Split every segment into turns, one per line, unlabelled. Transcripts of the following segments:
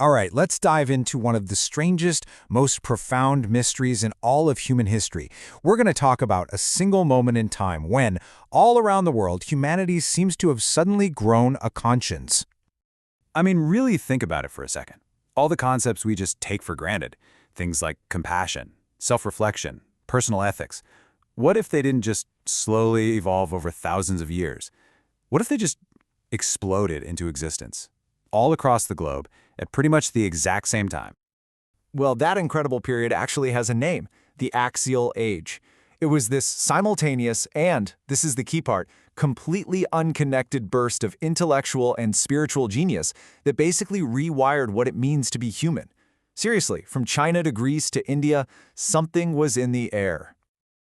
All right, let's dive into one of the strangest, most profound mysteries in all of human history. We're going to talk about a single moment in time when, all around the world, humanity seems to have suddenly grown a conscience.
I mean, really think about it for a second. All the concepts we just take for granted, things like compassion, self-reflection, personal ethics, what if they didn't just slowly evolve over thousands of years? What if they just exploded into existence, all across the globe, at pretty much the exact same time?
Well, that incredible period actually has a name, the Axial Age. It was this simultaneous and, this is the key part, completely unconnected burst of intellectual and spiritual genius that basically rewired what it means to be human. Seriously, from China to Greece to India, something was in the air.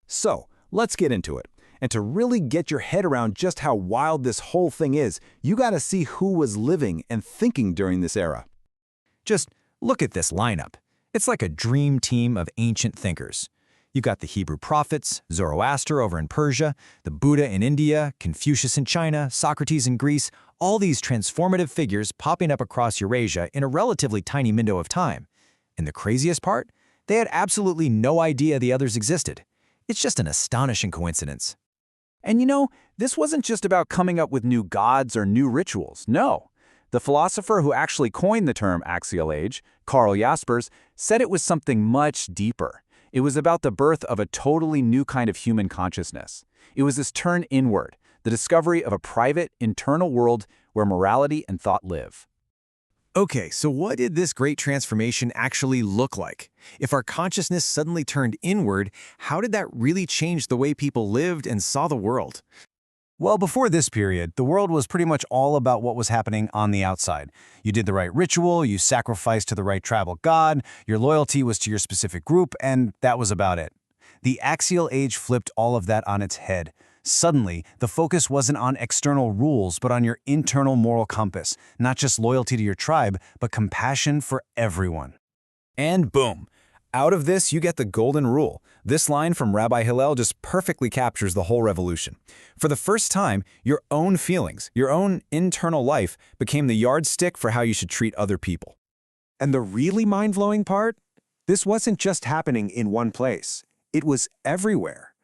So, let's get into it. And to really get your head around just how wild this whole thing is, you gotta see who was living and thinking during this era.
Just look at this lineup. It's like a dream team of ancient thinkers. You've got the Hebrew prophets, Zoroaster over in Persia, the Buddha in India, Confucius in China, Socrates in Greece, all these transformative figures popping up across Eurasia in a relatively tiny window of time. And the craziest part? They had absolutely no idea the others existed. It's just an astonishing coincidence.
And you know, this wasn't just about coming up with new gods or new rituals, no. The philosopher who actually coined the term Axial Age, Karl Jaspers, said it was something much deeper. It was about the birth of a totally new kind of human consciousness. It was this turn inward, the discovery of a private, internal world where morality and thought live.
Okay, so what did this great transformation actually look like? If our consciousness suddenly turned inward, how did that really change the way people lived and saw the world? Well, before this period, the world was pretty much all about what was happening on the outside. You did the right ritual, you sacrificed to the right tribal god, your loyalty was to your specific group, and that was about it. The Axial Age flipped all of that on its head. Suddenly, the focus wasn't on external rules, but on your internal moral compass, not just loyalty to your tribe, but compassion for everyone. And boom! Out of this, you get the golden rule. This line from Rabbi Hillel just perfectly captures the whole revolution. For the first time, your own feelings, your own internal life, became the yardstick for how you should treat other people.
And the really mind-blowing part? This wasn't just happening in one place. It was everywhere.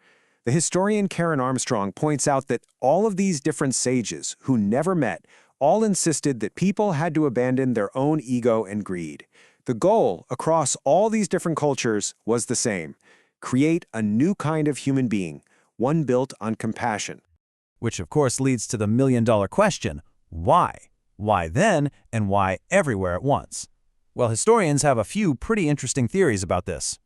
The historian Karen Armstrong points out that all of these different sages who never met all insisted that people had to abandon their own ego and greed. The goal across all these different cultures was the same: create a new kind of human being, one built on compassion.
Which of course leads to the million-dollar question, why? Why then, and why everywhere at once? Well, historians have a few pretty interesting theories about this.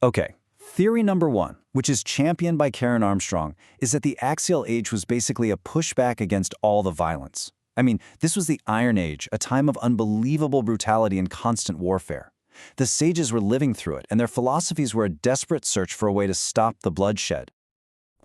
Okay, theory number one, which is championed by Karen Armstrong, is that the Axial Age was basically a pushback against all the violence. I mean, this was the Iron Age, a time of unbelievable brutality and constant warfare. The sages were living through it, and their philosophies were a desperate search for a way to stop the bloodshed.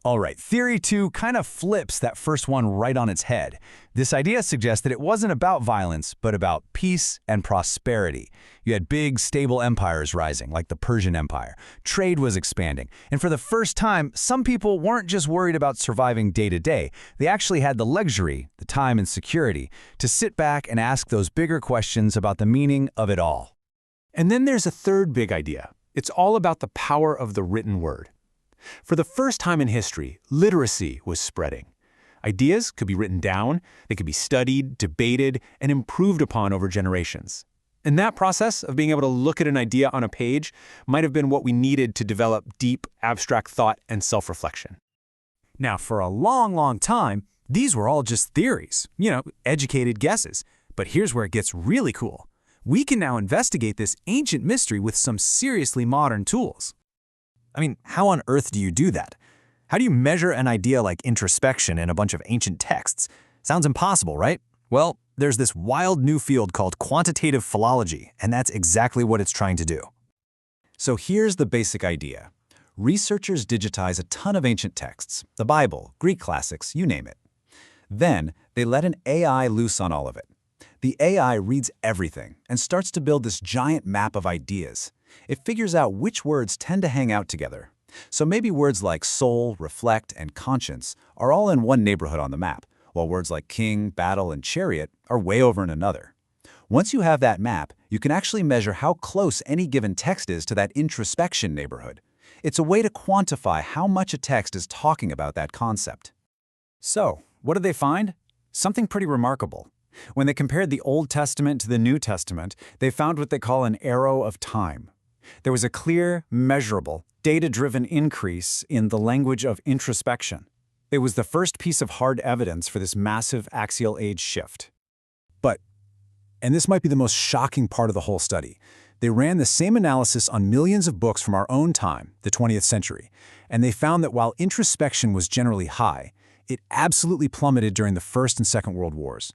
All right, theory two kind of flips that first one right on its head. This idea suggests that it wasn't about violence, but about peace and prosperity. You had big, stable empires rising, like the Persian Empire. Trade was expanding, and for the first time, some people weren't just worried about surviving day to day. They actually had the luxury, the time and security, to sit back and ask those bigger questions about the meaning of it all.
And then there's a third big idea. It's all about the power of the written word. For the first time in history, literacy was spreading. Ideas could be written down, they could be studied, debated, and improved upon over generations. And that process of being able to look at an idea on a page might have been what we needed to develop deep, abstract thought and self-reflection.
Now, for a long, long time, these were all just theories, educated guesses. But here's where it gets really cool. We can now investigate this ancient mystery with some seriously modern tools. I mean, how on earth do you do that? How do you measure an idea like introspection in a bunch of ancient texts? Sounds impossible, right? Well, there's this wild new field called quantitative philology, and that's exactly what it's trying to do. So here's the basic idea. Researchers digitize a ton of ancient texts, the Bible, Greek classics, you name it. Then they let an AI loose on all of it. The AI reads everything and starts to build this giant map of ideas. It figures out which words tend to hang out together. So maybe words like soul, reflect, and conscience are all in one neighborhood on the map, while words like king, battle, and chariot are way over in another.
Once you have that map, you can actually measure how close any given text is to that introspection neighborhood. It's a way to quantify how much a text is talking about that concept.
So, what did they find? Something pretty remarkable. When they compared the Old Testament to the New Testament, they found what they call an arrow of time. There was a clear, measurable, data-driven increase in the language of introspection. It was the first piece of hard evidence for this massive axial age shift. But, and this might be the most shocking part of the whole study, they ran the same analysis on millions of books from our own time, the 20th century, and they found that while introspection was generally high, it absolutely plummeted during the First and Second World Wars.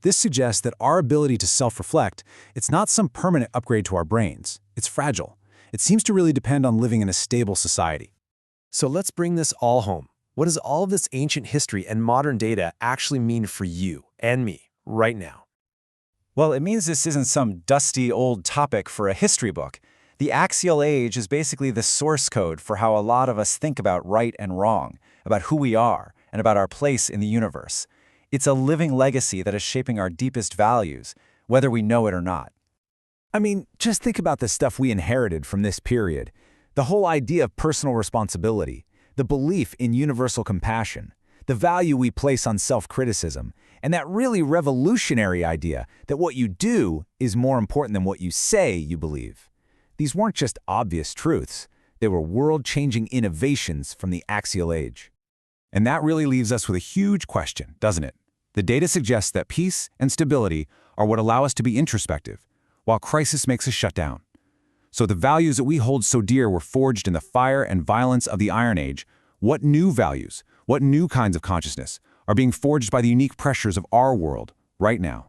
This suggests that our ability to self-reflect, it's not some permanent upgrade to our brains. It's fragile. It seems to really depend on living in a stable society.
So let's bring this all home. What does all of this ancient history and modern data actually mean for you and me right now?
Well, it means this isn't some dusty old topic for a history book. The axial age is basically the source code for how a lot of us think about right and wrong, about who we are, and about our place in the universe. It's a living legacy that is shaping our deepest values, whether we know it or not.
I mean, just think about the stuff we inherited from this period. The whole idea of personal responsibility, the belief in universal compassion, the value we place on self-criticism, and that really revolutionary idea that what you do is more important than what you say you believe. These weren't just obvious truths. They were world-changing innovations from the axial age. And that really leaves us with a huge question, doesn't it? The data suggests that peace and stability are what allow us to be introspective, while crisis makes us shut down. So the values that we hold so dear were forged in the fire and violence of the Iron Age. What new values, what new kinds of consciousness are being forged by the unique pressures of our world right now?